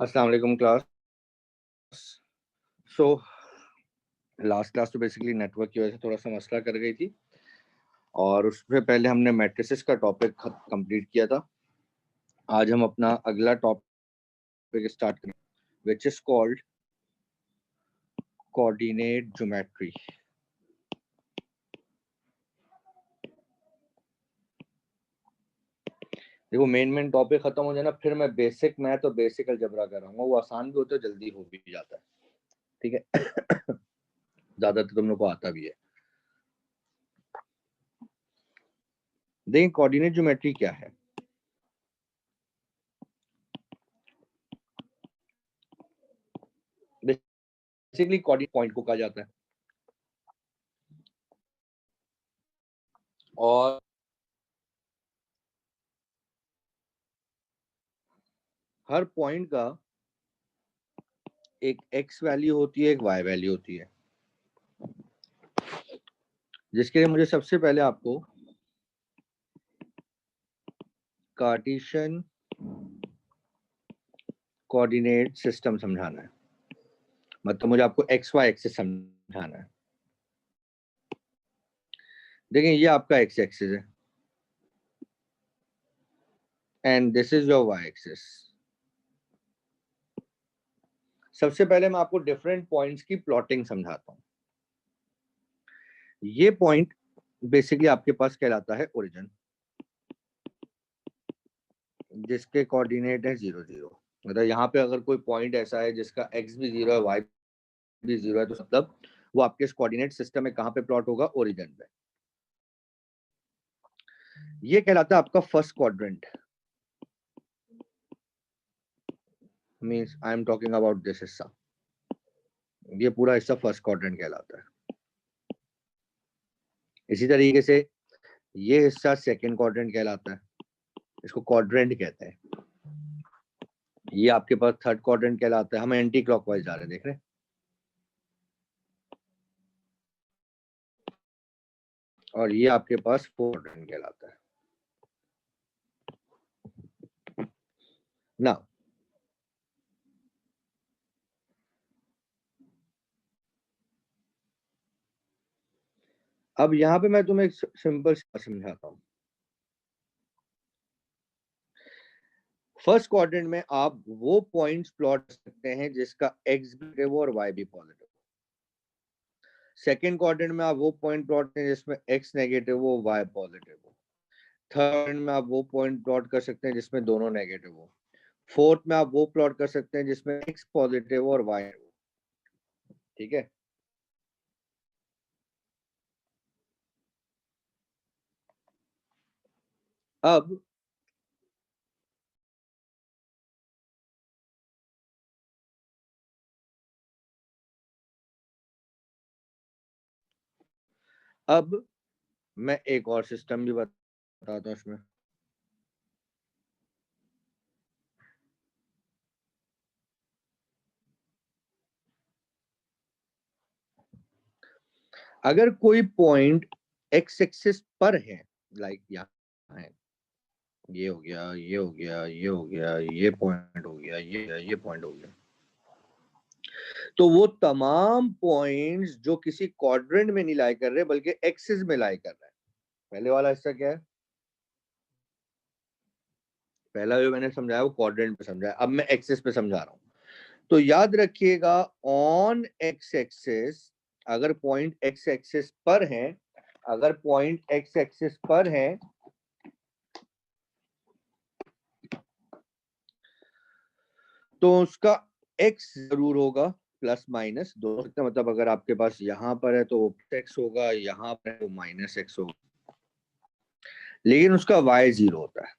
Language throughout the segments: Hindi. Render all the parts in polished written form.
अस्सलाम वालेकुम क्लास। सो लास्ट क्लास तो बेसिकली नेटवर्क की वजह से थोड़ा सा मसला कर गई थी और उससे पहले हमने मैट्रिसेस का टॉपिक कंप्लीट किया था। आज हम अपना अगला टॉपिक स्टार्ट करें which is called coordinate geometry. देखो मेन टॉपिक खत्म हो जाए ना, फिर मैं बेसिक मैथ और बेसिक अलजेब्रा कराऊंगा। वो आसान भी होता है, जल्दी हो भी जाता है। ठीक है ज्यादातर तुम लोग को आता भी है। देखिए कोऑर्डिनेट ज्योमेट्री क्या है। बेसिकली कोऑर्डिनेट पॉइंट को कहा जाता है और हर पॉइंट का एक एक्स वैल्यू होती है, एक वाई वैल्यू होती है, जिसके लिए मुझे सबसे पहले आपको कार्टेशियन कोऑर्डिनेट सिस्टम समझाना है। मतलब मुझे आपको एक्स वाई एक्सिस समझाना है। देखिए ये आपका एक्स एक्सिस है and this is your Y axis. सबसे पहले मैं आपको डिफरेंट पॉइंट्स की प्लॉटिंग समझाता हूँ। ये पॉइंट बेसिकली आपके पास कहलाता है ओरिजिन, जिसके कोऑर्डिनेट है 0 0। मतलब यहाँ पे अगर कोई पॉइंट ऐसा है जिसका एक्स भी 0 है, वाई भी 0 है, तो मतलब वो आपके कोऑर्डिनेट सिस्टम में कहाँ पे प्लॉट होगा? ओरिजिन पे। ये कहलाता है आपका first quadrant. Means I am talking about this हिस्सा। ये पूरा हिस्सा फर्स्ट क्वाड्रेंट कहलाता है। इसी तरीके से ये हिस्सा सेकंड क्वाड्रेंट कहलाता है, इसको क्वाड्रेंट कहते हैं। ये आपके पास थर्ड क्वाड्रेंट कहलाता है। हम एंटी क्लॉकवाइज जा रहे हैं, देख रहे हैं। और ये आपके पास फोर्थ क्वाड्रेंट कहलाता है। ना अब यहाँ पे मैं तुम्हें एक सिंपल समझाता हूँ। फर्स्ट क्वाड्रेंट में आप वो पॉइंट्स प्लॉट कर सकते हैं जिसका एक्स भी पॉजिटिव और वाई भी पॉजिटिव। सेकंड क्वाड्रेंट में आप वो पॉइंट प्लॉट करें जिसमें एक्स नेगेटिव हो, वाई पॉजिटिव हो। थर्ड में आप वो पॉइंट प्लॉट कर सकते हैं जिसमें दोनों नेगेटिव हो। फोर्थ में आप वो प्लॉट कर सकते हैं जिसमें एक्स पॉजिटिव और वाई हो। ठीक है। अब मैं एक और सिस्टम भी बताता हूँ इसमें। अगर कोई पॉइंट एक्स एक्सिस पर है, लाइक यहाँ है, ये हो गया, ये हो गया, ये हो गया, ये पॉइंट हो गया, ये पॉइंट हो गया, तो वो तमाम पॉइंट्स जो किसी क्वाड्रेंट में नहीं लाई कर रहे बल्कि एक्सिस में लाई कर रहे हैं। पहले वाला हिस्सा क्या है? पहला जो मैंने समझाया वो क्वाड्रेंट पे समझाया, अब मैं एक्सिस पे समझा रहा हूँ। तो याद रखिएगा, ऑन एक्स एक्सिस अगर पॉइंट एक्स एक्सिस पर है, अगर पॉइंट एक्स एक्सिस पर है तो उसका एक्स जरूर होगा प्लस माइनस दोनों। मतलब अगर आपके पास यहाँ पर है तो वो एक्स होगा, यहाँ पर है तो माइनस एक्स होगा, लेकिन उसका वाई 0 होता है।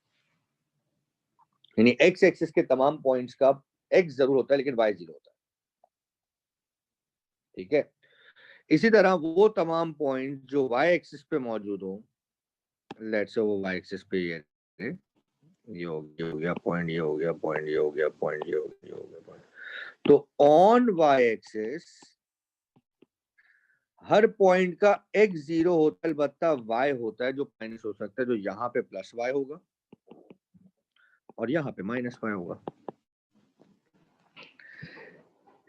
यानी एक्स एक्सिस के तमाम पॉइंट्स का एक्स जरूर होता है लेकिन वाई 0 होता है। ठीक है। इसी तरह वो तमाम पॉइंट जो वाई एक्सिस पे मौजूद हो, लेट्स से वो वाई एक्सिस पे ये हो गया पॉइंट, ये हो गया पॉइंट, ये हो गया पॉइंट, ये हो गया पॉइंट। तो ऑन वाई एक्सिस हर पॉइंट का एक्स 0 होता है, अलबत्ता वाई होता है जो माइनस हो सकता है, जो यहाँ पे प्लस वाई होगा और यहाँ पे माइनस वाई होगा।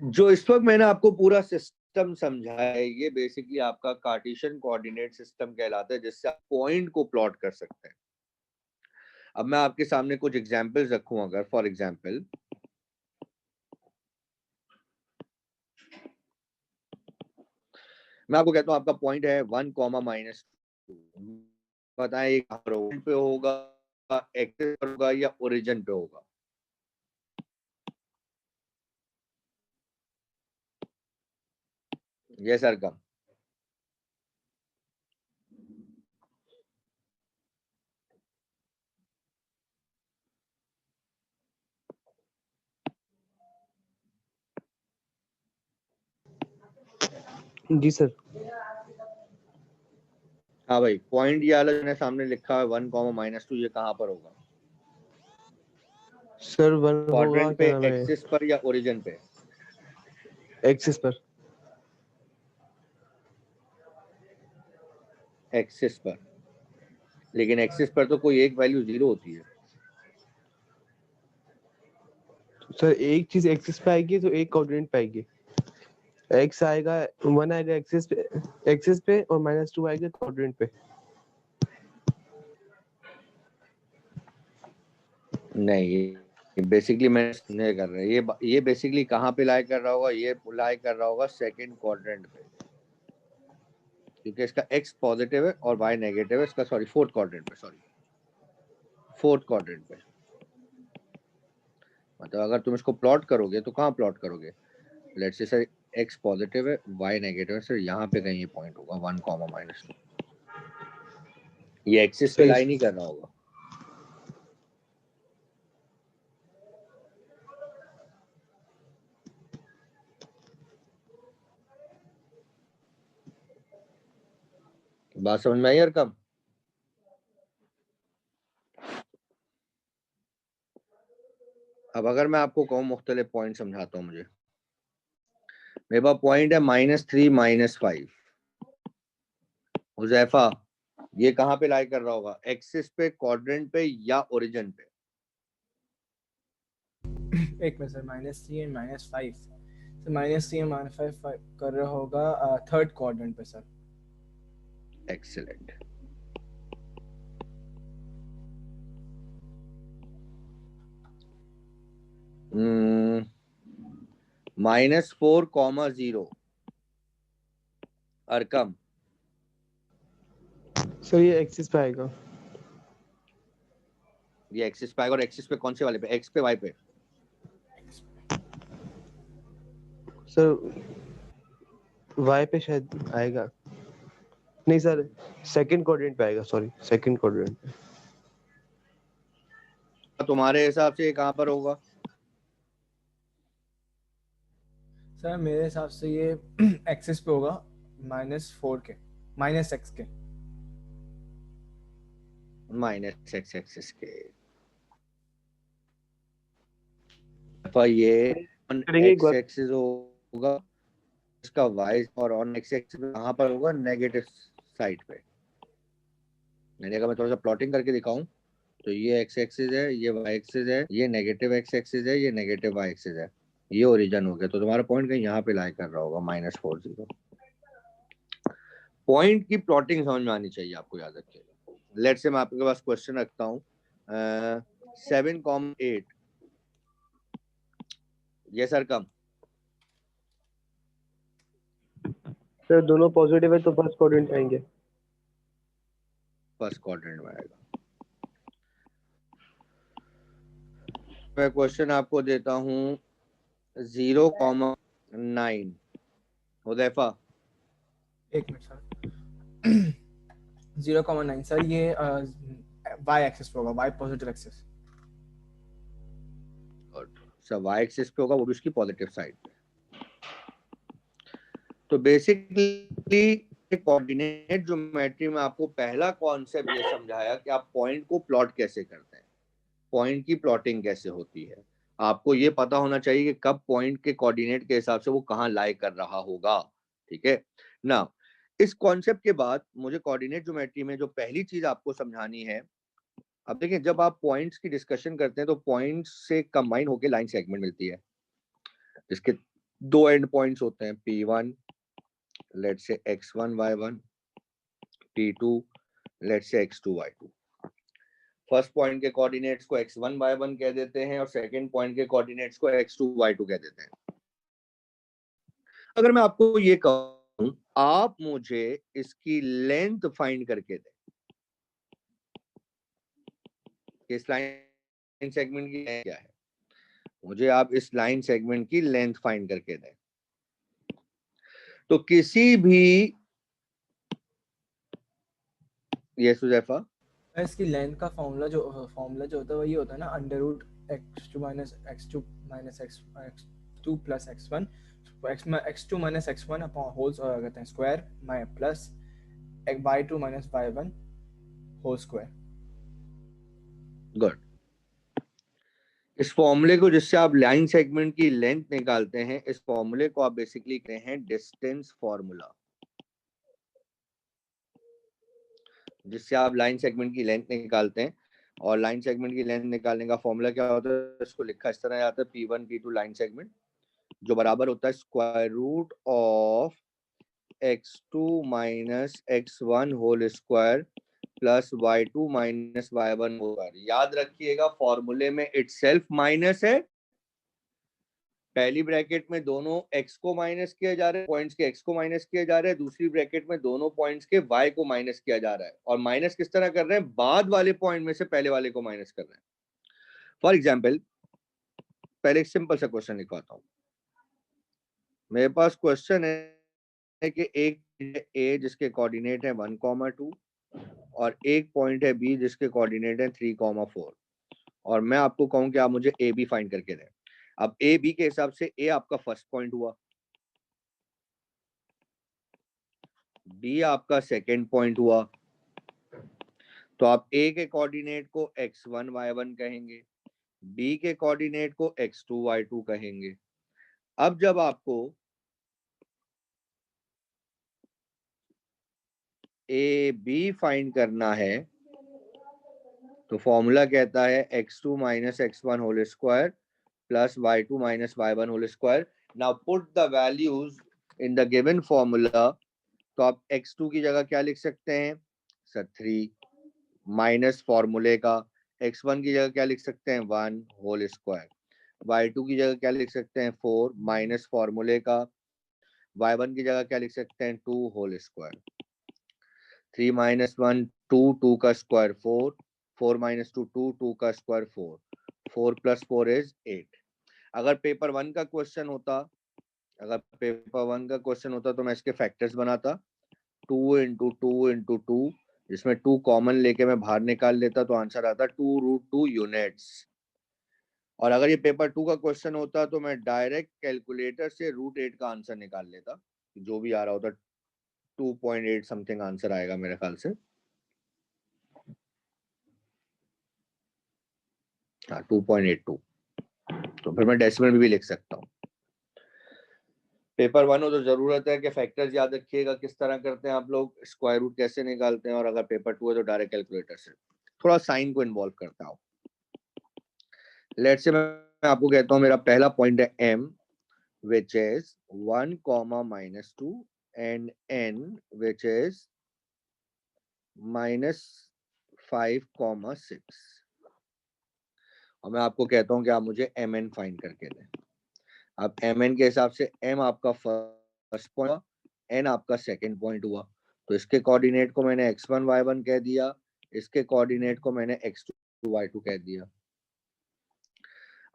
जो इस वक्त मैंने आपको पूरा सिस्टम समझाया है, ये बेसिकली आपका कार्टेशियन कोऑर्डिनेट सिस्टम कहलाता है, जिससे आप पॉइंट को प्लॉट कर सकते हैं। अब मैं आपके सामने कुछ एग्जांपल्स रखूं, अगर फॉर एग्जांपल मैं आपको कहता हूं आपका पॉइंट है 1, -2, बताएं ये कहां पर होगा, पे होगा, एक्सिस पर होगा या ओरिजिन पे होगा? ये सर कम। जी सर। हाँ भाई, पॉइंट ये वाला मैंने सामने लिखा है 1, -2, ये कहां पर होगा? सर 1 होगा, क्वाड्रेंट पे, क्या नाम है, एक्सिस पर या ओरिजिन पे? एक्सिस पर। एक्सिस पर। लेकिन एक्सिस पर तो कोई एक वैल्यू 0 होती है। सर एक चीज एक्सिस पे आएगी तो एक कोऑर्डिनेट पे आएगी। एक्स आएगा, 1 आएगा एक्सिस पे और -2 आएगा कोऑर्डिनेट पे। नहीं, बेसिकली मैं नहीं कर रहा, ये बेसिकली कहाँ पे लाई कर रहा होगा? ये लाई कर रहा होगा सेकंड क्वाड्रेंट पे, क्योंकि इसका एक्स पॉजिटिव है और वाई नेगेटिव है। इसका सॉरी फोर्थ क्वाड्रेंट पे, फोर्थ क्वाड्रेंट पे। मतलब अगर तुम इसको प्लॉट करोगे तो कहाँ प्लॉट करोगे? Let's say sir x positive है, वाई नेगेटिव है, सर यहाँ पे कहीं ये पॉइंट होगा 1, -2। ये एक्सिस पे सर लाई नहीं कर रहा होगा। बात समझ में आई यार? कब अब अगर मैं आपको कहूँ मुख्तलिफ पॉइंट समझाता हूँ, मुझे मेरे पास पॉइंट है -3, -5। हुजैफा, ये कहाँ पे लाई कर रहा होगा? एक्सिस पे, क्वाड्रेंट पे या ओरिजिन पे? एक में सर -3 एंड -5, तो -3 एंड -5 कर रहा होगा थर्ड क्वाड्रेंट पे सर। एक्सीलेंट। -4, 0 अरकम। सर ये एक्सिस पे आएगा। ये एक्सिस पे आएगा, और एक्सिस पे कौन से वाले पे? एक्स पे, वाई पे? सर वाई पे शायद आएगा, नहीं सर सेकंड कोऑर्डिनेट पे आएगा, सॉरी सेकंड कोऑर्डिनेट पे। तुम्हारे हिसाब से ये कहाँ पर होगा? सर मेरे हिसाब से ये एक्सिस पे होगा, -4 के, -x के। -x एक्सिस के पर ये करेंगे एक एक्स बार। एक्सिस होगा, इसका वाई और ऑन एक्स एक्सिस कहाँ पर होगा? नेगेटिव साइड पे। यानी अगर मैं थोड़ा सा प्लॉटिंग करके दिखाऊं तो ये एक्स एक्सिस है, ये वाई एक्सिस है, ये नेगेटिव एक्स एक्सिस है, ये नेगेटिव वाई एक्सिस है, ये ओरिजिन हो गया। तो तुम्हारा पॉइंट कहीं यहाँ पे लाई कर रहा होगा -4, 0। पॉइंट की प्लॉटिंग समझ में आनी चाहिए आपको, याद रखिएगा। लेट से मैं आपके पास क्वेश्चन रखता हूँ 7, 8। ये सर कम। सर दोनों पॉजिटिव है तो फर्स्ट कोऑर्डिनेट आएंगे। फर्स्ट क्वाड्रेंट में आएगा। मैं क्वेश्चन आपको देता हूँ 0, 9। एक मिनट सर 0,9 सर, ये वाई एक्सिस पे होगा, Y positive axis. Sir Y axis पे होगा, वो भी उसकी पॉजिटिव साइड पे। तो बेसिकली कोऑर्डिनेट ज्योमेट्री में आपको पहला कॉन्सेप्ट ये समझाया कि आप पॉइंट को प्लॉट कैसे करते हैं, पॉइंट की प्लॉटिंग कैसे होती है। आपको ये पता होना चाहिए कि कब पॉइंट के कोऑर्डिनेट के हिसाब से वो कहाँ लाई कर रहा होगा। ठीक है ना? इस कॉन्सेप्ट के बाद मुझे कोऑर्डिनेट ज्योमेट्री में जो पहली चीज आपको समझानी है, अब देखिए जब आप पॉइंट्स की डिस्कशन करते हैं तो पॉइंट्स से कंबाइन होकर लाइन सेगमेंट मिलती है, जिसके दो एंड पॉइंट्स होते हैं P1 let's say x1 y1, P2 let's say x2 y2। First point के कोऑर्डिनेट्स को x1 y1 कह देते हैं और सेकंड पॉइंट के कोऑर्डिनेट्स को x2 y2 कह देते हैं। अगर मैं आपको ये कहूं आप मुझे इसकी लेंथ फाइंड करके दें, इस लाइन सेगमेंट की लेंथ क्या है, मुझे आप इस लाइन सेगमेंट की लेंथ फाइंड करके दें, तो किसी भी ये सुजैफा इसकी लेंथ का फॉर्मूला जो होता है वही होता है ना, under root x2 minus x2 plus x1 x2 minus x1 upon whole कहते हैं square plus y2 minus y1 whole square. Good. इस फॉर्मूले को जिससे आप लाइन सेगमेंट की लेंथ निकालते हैं, इस फॉर्मूले को आप बेसिकली कहते हैं डिस्टेंस फॉर्मूला, जिससे आप लाइन सेगमेंट की लेंथ निकालते हैं। और लाइन सेगमेंट की लेंथ निकालने का फॉर्मूला क्या होता है, इसको लिखा इस तरह जाता है P1 P2 लाइन सेगमेंट, जो बराबर होता है square root of x2 minus x1 whole square plus y2 minus y1 whole square. याद रखिएगा फॉर्मूले में इटसेल्फ माइनस है, पहली ब्रैकेट में दोनों x को माइनस किया जा रहा है, पॉइंट्स के x को माइनस किया जा रहा है, दूसरी ब्रैकेट में दोनों पॉइंट्स के y को माइनस किया जा रहा है। और माइनस किस तरह कर रहे हैं, बाद वाले पॉइंट में से पहले वाले को माइनस कर रहे हैं। फॉर एग्जाम्पल पहले एक सिंपल सा क्वेश्चन लिखवाता हूं। मेरे पास क्वेश्चन है कि एक ए जिसके कोऑर्डिनेट है 1,2 और एक पॉइंट है बी जिसके कोऑर्डिनेट है 3,4 और मैं आपको कहूं कि आप मुझे ए बी फाइंड करके दें। अब ए बी के हिसाब से ए आपका फर्स्ट पॉइंट हुआ, बी आपका सेकंड पॉइंट हुआ, तो आप ए के कोऑर्डिनेट को x1 y1 कहेंगे, बी के कोऑर्डिनेट को x2 y2 कहेंगे। अब जब आपको ए बी फाइंड करना है तो फॉर्मूला कहता है x2 minus x1 whole square plus y2 minus y1 whole square. Now put the values in the given formula. तो आप x2 की जगह क्या लिख सकते हैं सर 3 माइनस फॉर्मूले का, x1 की जगह क्या लिख सकते हैं 1 होल स्क्वायर, y2 की जगह क्या लिख सकते हैं 4 माइनस फॉर्मूले का, y1 की जगह क्या लिख सकते हैं 2 होल स्क्वायर। 3 माइनस 1 2, 2 का स्क्वायर 4, 4 माइनस 2 2, 2 का स्क्वायर 4, 4 प्लस 4 इज 8। अगर पेपर 1 का क्वेश्चन होता तो मैं इसके फैक्टर्स बनाता 2 इंटू 2 इंटू 2, जिसमें 2 कॉमन लेके मैं बाहर निकाल लेता तो आंसर आता 2√2 यूनिट्स। और अगर ये पेपर 2 का क्वेश्चन होता तो मैं डायरेक्ट कैलकुलेटर से √8 का आंसर निकाल लेता, जो भी आ रहा होता 2.8 समथिंग आंसर आएगा मेरे ख्याल से, हाँ 2.82। तो फिर मैं डेसिमल में भी लिख सकता हूँ। पेपर 1 हो तो जरूरत है कि फैक्टर्स याद रखिएगा किस तरह करते हैं आप लोग, स्क्वायर रूट कैसे निकालते हैं, और अगर पेपर 2 है तो डायरेक्ट कैलकुलेटर से। थोड़ा साइन को इन्वॉल्व करता हूँ। लेट्स से मैं आपको कहता हूँ मेरा पहला पॉइंट है m which is 1, -2 and n which is -5, 6 और मैं आपको कहता हूँ कि आप मुझे mn फाइंड करके दें। अब mn के हिसाब से m आपका फर्स्ट पॉइंट हुआ, n आपका सेकंड पॉइंट हुआ, तो इसके कोऑर्डिनेट को मैंने x1 y1 कह दिया, इसके कोऑर्डिनेट को मैंने x2 y2 कह दिया।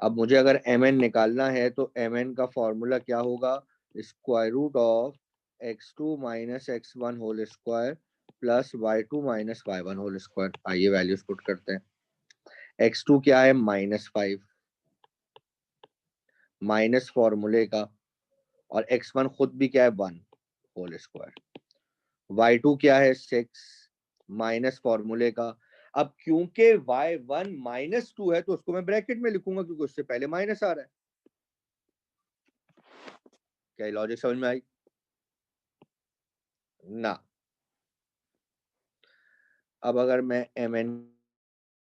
अब मुझे अगर mn निकालना है तो mn का फॉर्मूला क्या होगा, square root of x2 minus x1 whole square plus y2 minus y1 whole square. आइए वैल्यूज पुट करते हैं। x2 क्या है -5 माइनस फॉर्मूले का, और x1 खुद भी क्या है 1 होल स्क्वायर, y2 क्या है 6 माइनस फॉर्मूले का। अब क्योंकि y1 -2 है तो उसको मैं ब्रैकेट में लिखूंगा क्योंकि उससे पहले माइनस आ रहा है। क्या लॉजिक समझ में आई ना? अब अगर मैं mn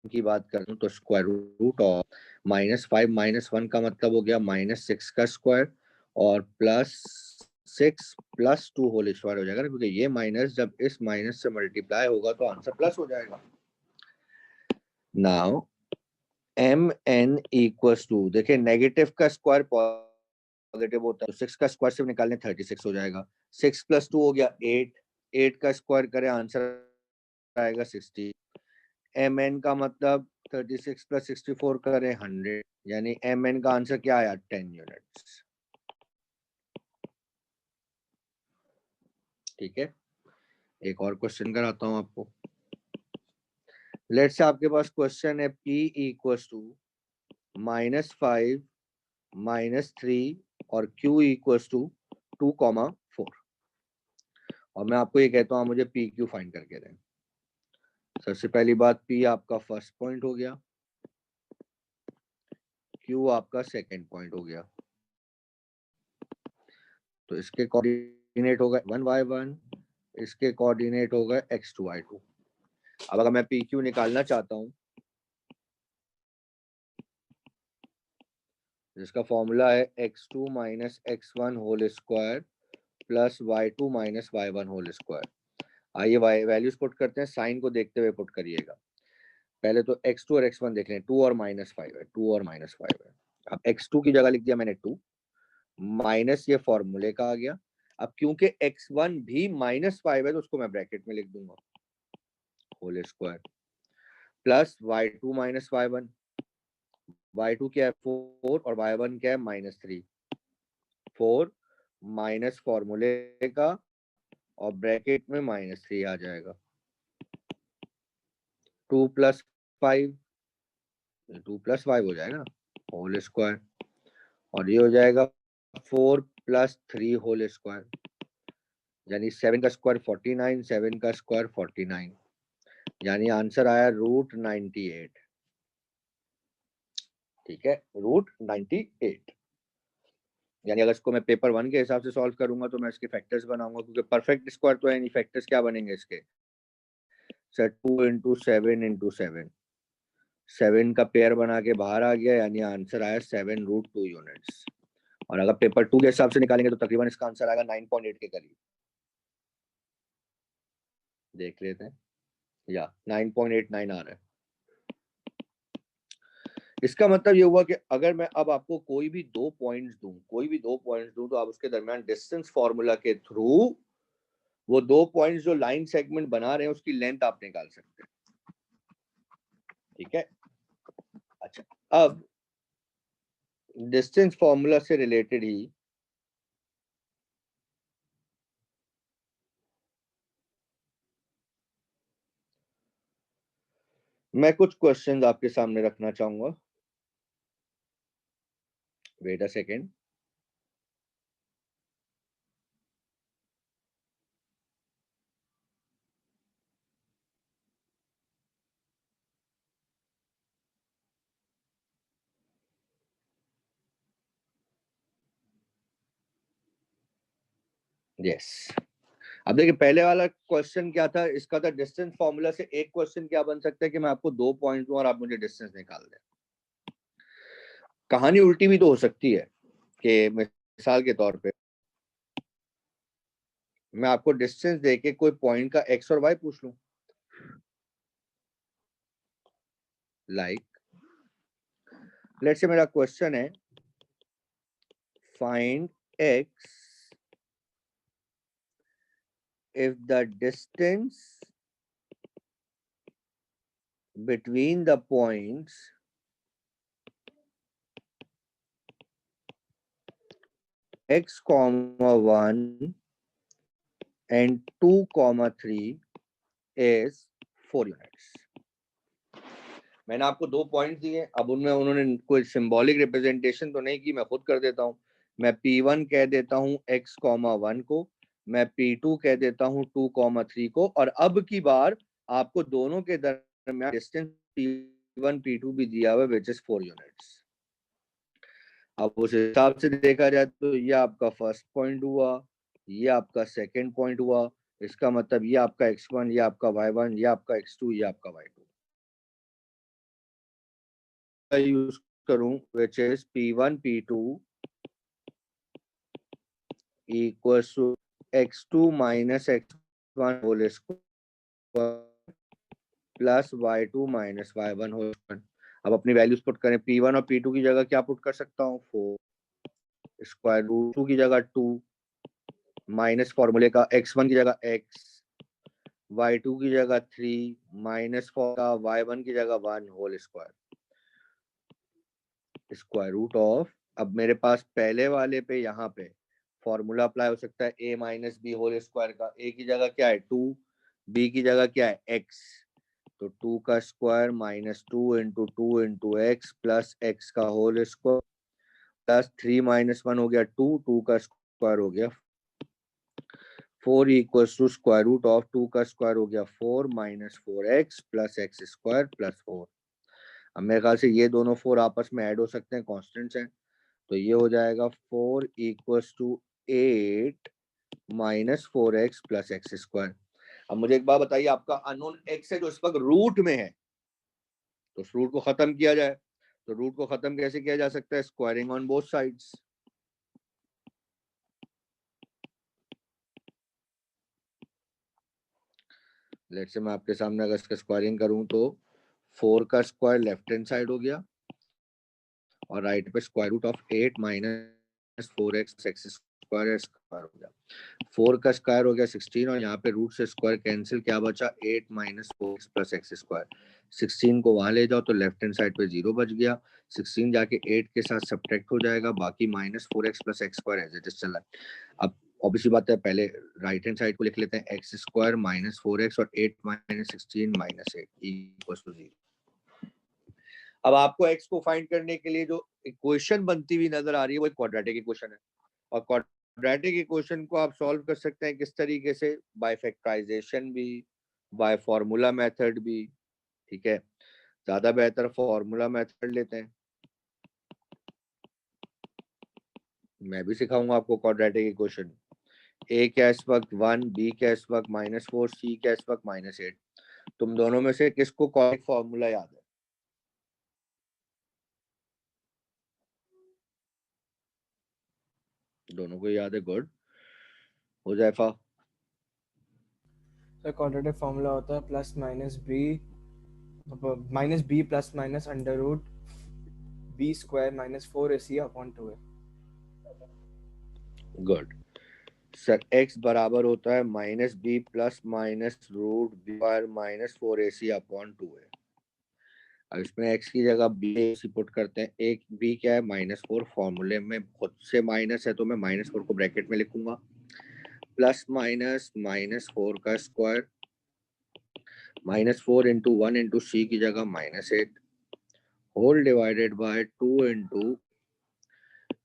की बात करूं तो स्क्वायर रूट ऑफ -5 -1 का मतलब हो गया -6 का स्क्वायर, और +6 + 2 होल स्क्वायर हो जाएगा, क्योंकि ये माइनस जब इस माइनस से मल्टीप्लाई होगा तो आंसर प्लस हो जाएगा। नाउ mn इक्वल्स टू, देखिए नेगेटिव का स्क्वायर पॉजिटिव होता है, तो 6 का स्क्वायर सिर्फ निकालने 36 हो जाएगा। 6 + 2 हो गया 8, 8 का स्क्वायर करें आंसर आएगा 60। mn का मतलब 36 + 64 करें 100, यानी mn का आंसर क्या आया 10 यूनिट्स। ठीक है, एक और क्वेश्चन कराता हूं आपको। लेट्स से आपके पास क्वेश्चन है p इक्वल्स टू -5 -3 और q इक्वल्स टू 2,4, और मैं आपको ये कहता हूँ मुझे पी क्यू फाइंड करके दें। सबसे पहली बात, p आपका फर्स्ट पॉइंट हो गया, q आपका सेकंड पॉइंट हो गया, तो इसके कोऑर्डिनेट होगा 1y1, इसके कोऑर्डिनेट होगा x2 y2। अब अगर मैं पी क्यू निकालना चाहता हूँ, जिसका फॉर्मूला है x2 - x1 whole square plus y2 - y1 whole square. आइए वैल्यूज पुट करते हैं, साइन को देखते हुए पुट करिएगा। पहले तो x2 और x1 देख लें, 2 और -5 है, 2 और -5 है। अब x2 की जगह लिख दिया मैंने 2, माइनस ये फॉर्मूले का आ गया। अब क्योंकि x1 भी -5 है तो उसको मैं ब्रैकेट में लिख दूंगा, whole square plus y2 - y1, y2 क्या है 4 और y1 क्या है -3, 4 माइनस फॉर्मूले का और ब्रैकेट में -3 आ जाएगा। 2 + 5, 2 + 5 हो जाएगा होल स्क्वायर, और ये हो जाएगा 4 + 3 होल स्क्वायर, यानी 7 का स्क्वायर 49, 7 का स्क्वायर 49, यानी आंसर आया √98। ठीक है, √98, यानी अगर इसको मैं पेपर 1 के हिसाब से सॉल्व करूंगा तो मैं इसके फैक्टर्स बनाऊंगा, क्योंकि परफेक्ट स्क्वायर तो है नहीं, फैक्टर्स क्या बनेंगे इसके, सर 2 × 7 × 7, 7 का पेयर बना के बाहर आ गया, यानी आंसर आया 7√2 यूनिट्स। और अगर पेपर 2 के हिसाब से निकालेंगे तो तकरीबन इसका आंसर आएगा 9.8 के करीब। देख लेते हैं, या 9.89 आ रहा है। इसका मतलब ये हुआ कि अगर मैं अब आपको कोई भी 2 पॉइंट्स दूं तो आप उसके दरमियान डिस्टेंस फॉर्मूला के थ्रू वो 2 पॉइंट्स जो लाइन सेगमेंट बना रहे हैं उसकी लेंथ आप निकाल सकते हैं। ठीक है, अच्छा, अब डिस्टेंस फॉर्मूला से रिलेटेड ही मैं कुछ क्वेश्चंस आपके सामने रखना चाहूंगा। Wait a second. यस, अब देखिए पहले वाला क्वेश्चन क्या था, इसका था डिस्टेंस फॉर्मूला से एक क्वेश्चन क्या बन सकता है कि मैं आपको 2 पॉइंट दूं और आप मुझे डिस्टेंस निकाल दें। कहानी उल्टी भी तो हो सकती है कि मिसाल के तौर पे मैं आपको डिस्टेंस देके कोई पॉइंट का एक्स और वाई पूछ लूं, लाइक लेट्स से मेरा क्वेश्चन है find x if the distance between the points x, 1 and 2, 3 is 4 units। मैंने आपको 2 पॉइंट्स दिए, अब उनमें उन्होंने कोई सिंबॉलिक रिप्रेजेंटेशन तो नहीं की, मैं खुद कर देता हूं। मैं P1 कह देता हूं x, 1 को, मैं P2 कह देता हूं 2, 3 को, और अब की बार आपको दोनों के दरमियान डिस्टेंस P1 P2 भी दिया हुआ है which is 4 units। अब उस हिसाब से देखा जाए तो ये आपका फर्स्ट पॉइंट हुआ, ये आपका सेकंड पॉइंट हुआ, इसका मतलब ये आपका x1, ये आपका y1, ये आपका x2, ये आपका y2। यूज करूं which is P1 P2 equals to x2 minus x1 whole square plus y2 minus y1 whole square. अब अपनी वैल्यूज पुट करें, p1 और p2 की जगह क्या पुट कर सकता हूँ, 4 स्क्वायर रूट 2 की जगह 2 माइनस फॉर्मूले का x1 की जगह x, y2 की जगह 3 माइनस का y1 की जगह 1 whole square square root of. अब मेरे पास पहले वाले पे यहाँ पे फॉर्मूला अप्लाई हो सकता है a minus B whole square का। a की जगह क्या है 2, b की जगह क्या है x, तो 2 का square minus 2 into 2 into x plus x का होल स्क्वायर प्लस 3 माइनस 1 हो गया 2, 2 का स्क्वायर हो गया 4 equals to square root of 2 का स्क्वायर हो गया 4 minus 4x plus x square plus 4। अब मेरे ख्याल से ये दोनों 4 आपस में ऐड हो सकते हैं, कॉन्स्टेंट्स हैं, तो ये हो जाएगा 4 equals to 8 minus 4x plus x square. अब मुझे एक बात बताइए, आपका अननोन x है जो इस वक्त रूट में है, तो उस रूट को खत्म किया जाए, तो रूट को खत्म कैसे किया जा सकता है, squaring on both sides. Let's say मैं आपके सामने अगर इसका स्क्वायरिंग करूं तो 4 का स्क्वायर लेफ्ट हैंड साइड हो गया और राइट पे square root of 8 minus 4x x square square हो गया, 4 का स्क्वायर हो गया 16 और यहाँ पे रूट से स्क्वायर कैंसिल, क्या बचा 8 minus 4x plus x square. 16 को वहां ले जाओ तो लेफ्ट हैंड साइड पे 0 बच गया, 16 जाके 8 के साथ सब्ट्रैक्ट हो जाएगा, बाकी minus 4x plus x square as it is चला। अब ऑब्वियसली बात है, पहले राइट हैंड साइड को लिख लेते हैं एक्स स्क्वायर माइनस 4x और 8 माइनस 16 माइनस 8 इक्वल्स टू 0। अब आपको x को फाइंड करने के लिए जो इक्वेशन बनती हुई नजर आ रही है वो एक क्वाड्रेटिक इक्वेशन है, और क्वाड्रेटिक इक्वेशन को आप सॉल्व कर सकते हैं किस तरीके से, बाय फैक्टराइजेशन भी, बाय फार्मूला मेथड भी। ठीक है, ज्यादा बेहतर फार्मूला मेथड लेते हैं, मैं भी सिखाऊंगा आपको क्वाड्रेटिक इक्वेशन। a क्या इस वक्त 1, b क्या इस वक्त -4, c क्या इस वक्त -8। तुम दोनों में से किसको कॉर्डिक फार्मूला याद है, दोनों को याद है, गुड। हो जाए फा सर क्वाड्रेटिक फॉर्मूला होता है plus minus b plus minus under root b square minus 4ac upon 2a। Good sir, x बराबर होता है minus b plus minus root b square minus 4ac upon 2a। अब इसमें x की जगह b पुट करते हैं, एक b क्या है -4, फॉर्मूले में खुद से माइनस है तो मैं -4 को ब्रैकेट में लिखूंगा, प्लस माइनस -4 का स्क्वायर -4 इंटू 1 इंटू सी की जगह -8 होल डिवाइडेड बाय 2 इंटू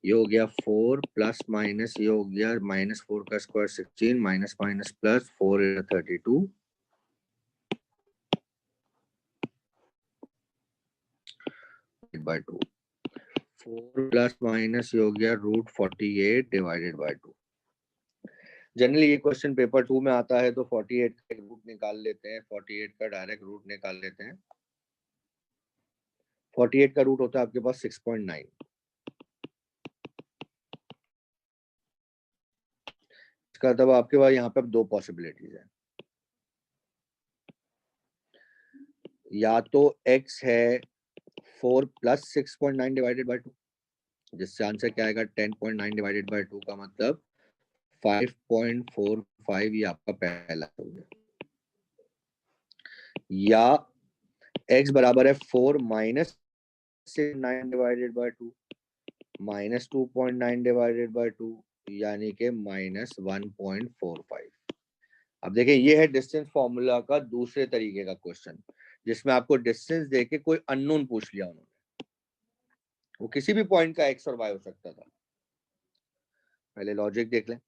ये हो गया 4 प्लस माइनस ये हो गया -4 का square 16 minus minus plus 4 32 by 2, 4 plus minus ये हो गया रूट 48 डिवाइडेड बाय 2। जनरली ये क्वेश्चन पेपर 2 में आता है तो 48 का रूट निकाल लेते हैं, 48 का डायरेक्ट रूट निकाल लेते हैं। 48 का रूट होता है आपके पास 6.9। इसका मतलब आपके पास यहाँ पे अब दो पॉसिबिलिटीज है, या तो x है 4 प्लस 6.9 डिवाइडेड बाय 2, जिससे आंसर क्या आएगा 10.9 डिवाइडेड बाय 2 का मतलब 5.45, ये आपका पहला हो गया, या x बराबर है 4 minus 9 divided by 2 minus 2.9 divided by 2 यानी कि -1.45। अब देखिए ये है डिस्टेंस फॉर्मूला का दूसरे तरीके का क्वेश्चन, जिसमें आपको डिस्टेंस देके कोई अननोन पूछ लिया उन्होंने, वो किसी भी पॉइंट का x और y हो सकता था। पहले लॉजिक देख लें,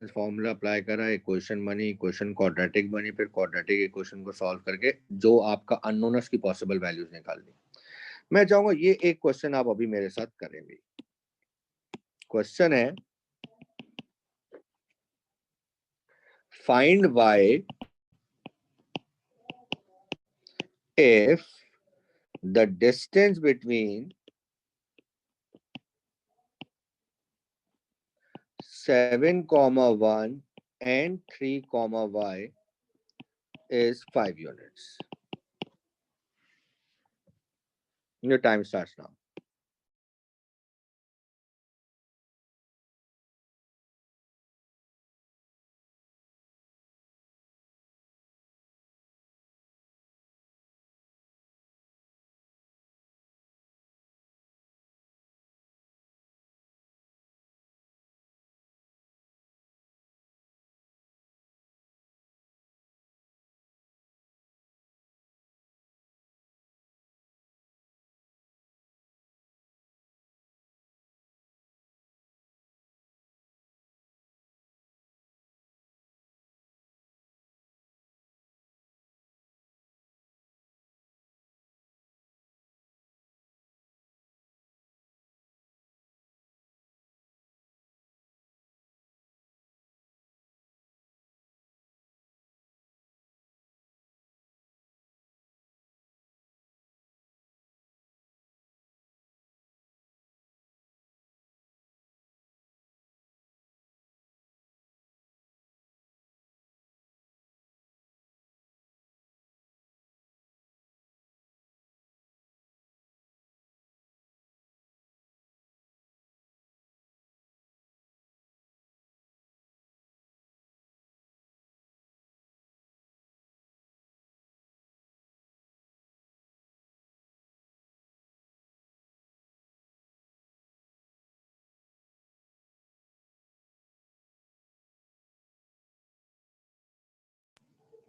फॉर्मूला अप्लाई करा, इक्वेशन बनी, इक्वेशन क्वाड्रेटिक बनी, फिर क्वाड्रेटिक इक्वेशन को सॉल्व करके जो आपका अननोनस की पॉसिबल वैल्यूज निकाल ली। मैं चाहूंगा ये एक क्वेश्चन आप अभी मेरे साथ करें भी। क्वेश्चन है find y if the distance between 7,1 and 3,y is 5 units. Your time starts now.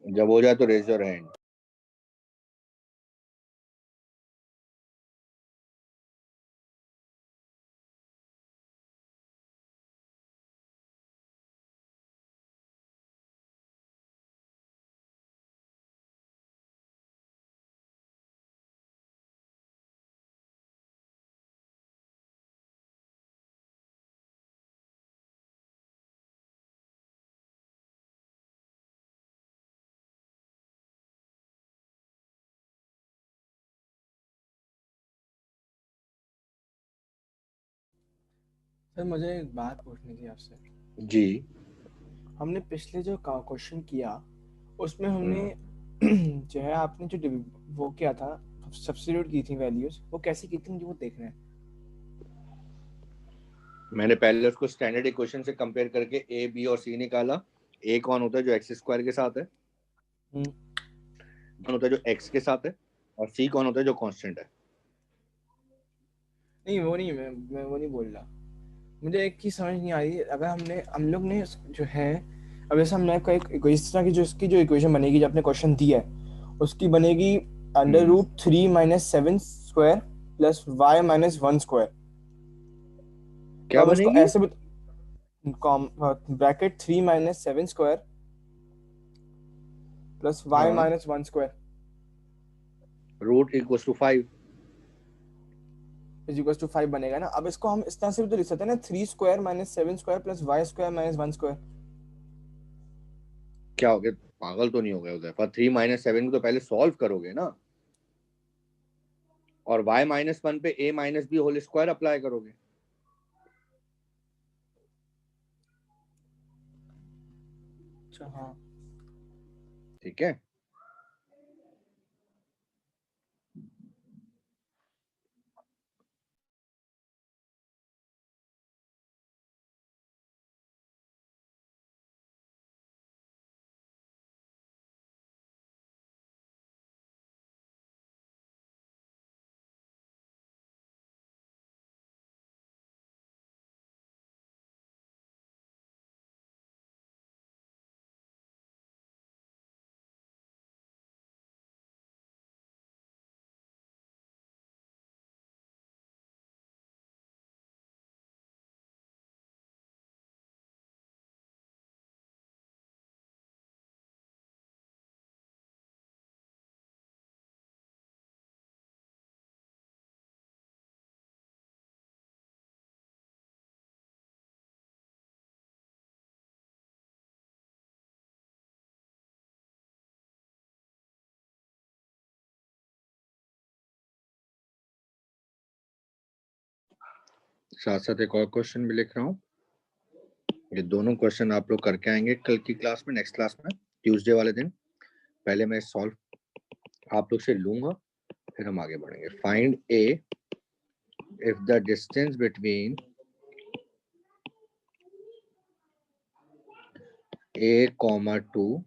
जब हो जाए तो रेज योर हैंड. सर मुझे एक बात पूछनी थी आपसे. जी. हमने पिछले जो क्वेश्चन किया उसमें हमने जो है आपने जो वो किया था सब्स्टिट्यूट की थी वैल्यूज, वो कैसे की थी मुझे वो देखना है. मैंने पहले उसको स्टैंडर्ड इक्वेशन से कंपेयर करके ए बी और सी निकाला. ए कौन होता है जो एक्स स्क्वायर के साथ है, कौन होता है जो एक्स के साथ है, और सी कौन होता है जो कांस्टेंट है. नहीं वो नहीं, मैं वो नहीं बोल रहा. मुझे एक चीज समझ नहीं आ रही. अगर हम लोग ने जो है, अब जैसे हमने आपको एक इस तरह की जो इसकी जो इक्वेशन बनेगी जो आपने क्वेश्चन दिया है उसकी बनेगी under root 3 minus 7 square plus Y minus 1 square. क्या अब उसको बनेगी? ऐसे bracket 3 minus 7 square plus Y हाँ. Minus 1 square root equals to 5. Is equal to 5 बनेगा ना. अब इसको हम इस तरह से भी तो लिख सकते हैं ना, 3 square minus 7 square plus y square minus 1 square. क्या हो गया, पागल तो नहीं हो गए उधर? पर 3 माइनस 7 को तो पहले सॉल्व करोगे ना, और y माइनस 1 पे a minus B whole square apply करोगे. अच्छा हाँ. ठीक है. साथ साथ एक और क्वेश्चन भी लिख रहा हूँ. ये दोनों क्वेश्चन आप लोग करके आएंगे कल की क्लास में, नेक्स्ट क्लास में, ट्यूसडे वाले दिन। पहले मैं सॉल्व आप लोग से लूंगा, फिर हम आगे बढ़ेंगे। Find A if the distance between a, 2